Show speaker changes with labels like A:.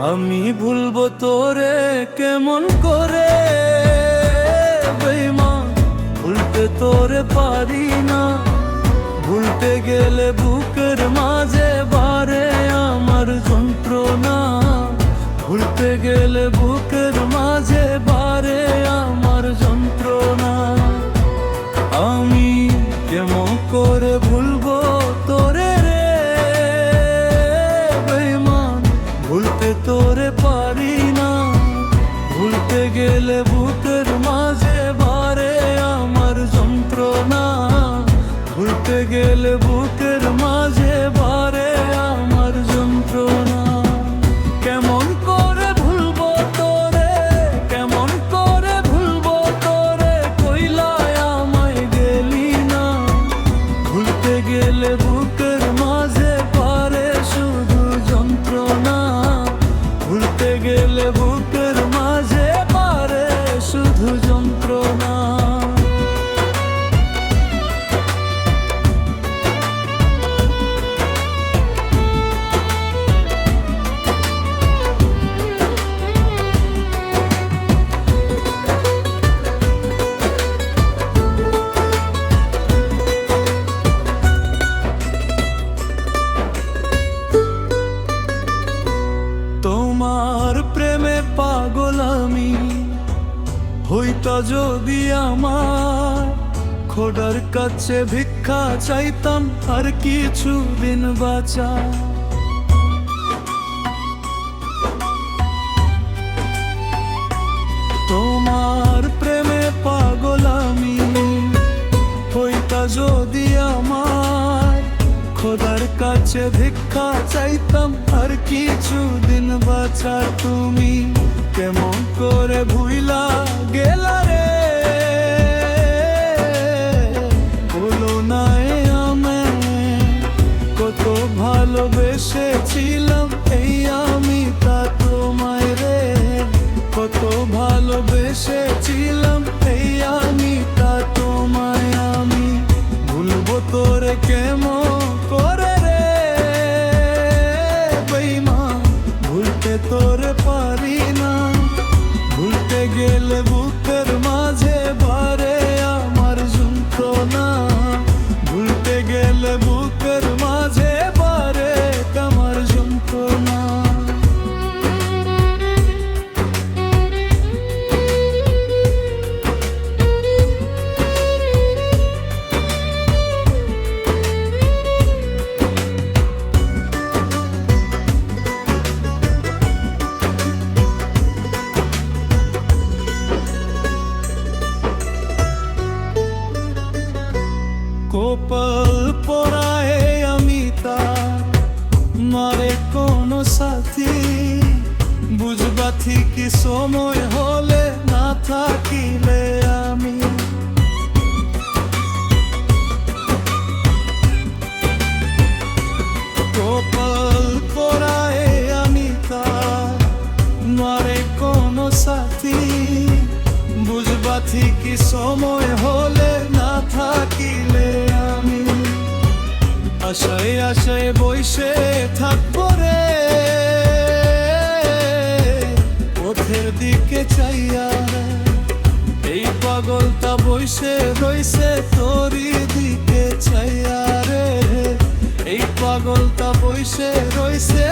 A: আমি ভুলবো তোরে কেমন করে বেঈমান, ভুলতে তোরে পারি না। ভুলতে গেলে বুকের মাঝে বারে আমার যন্ত্রণা। ভুলতে গেলে বুকের মাঝে বারে আমার যন্ত্রণা। আমি কেমন করে ভুলবো তোরে রে বেঈমান, ভুলতে তোরে পারি না। ভুলতে গেলে বুকের মাঝে বারে আমার যন্ত্রণা। ভুলতে গেলে বুকের মাঝে বারে আমার যন্ত্রণা। কেমন করে ভুলবো তোরে, কেমন করে ভুলবো তোরে, কইলায় আমায় গেলি না। ভুলতে গেলে বুকের মাঝে বারে শুধু যন্ত্রণা। ভুলতে গেলে বুকের মাঝে বারে শুধু যন্ত্রণা। তোমার প্রেমে পাগল আমি হইতা যদি আমার, খোদার কাছে ভিক্ষা চাইতাম আর কিছু দিন বাঁচা। তোমার প্রেমে পাগল আমি হইতা যদি আমার, খোদার কাছে ভিক্ষা চাইতাম আর কিছু দিন বাঁচা। তুমি কেমন করে ভুইলা গেলা রে, বলো না আমি কত ভালোবেসেছিলাম এই আমি তা তোমায় রে। কত ভালোবেসেছিলাম এই আমি তা তোমায়। আমি ভুলবো তোরে কেমন করে রে বেঈমান, ভুলতে তোরে পারি না। ভুলতে গেলে বুকের মাঝে বারে আমার যন্ত্রণা। ভুলতে গেলে বুকের মাঝে বারে আমার যন্ত্রণা। কপাল পরায় আমি তার মারে কোনো সাথী, বুঝবা ঠিকই সময় হলে না থাকিলে আমি। কপাল পরায় আমি তার মারে কোনো সাথী, বুঝবা ঠিকই সময় হলে না থাকিলে আমি। আশায় আশায় বইসে থাকবো রে পথের দিকে চাইয়া। এই পাগলটা বইসে রইছে তোরি দিকে চাইয়া রে। এই পাগলটা বইসে রইছে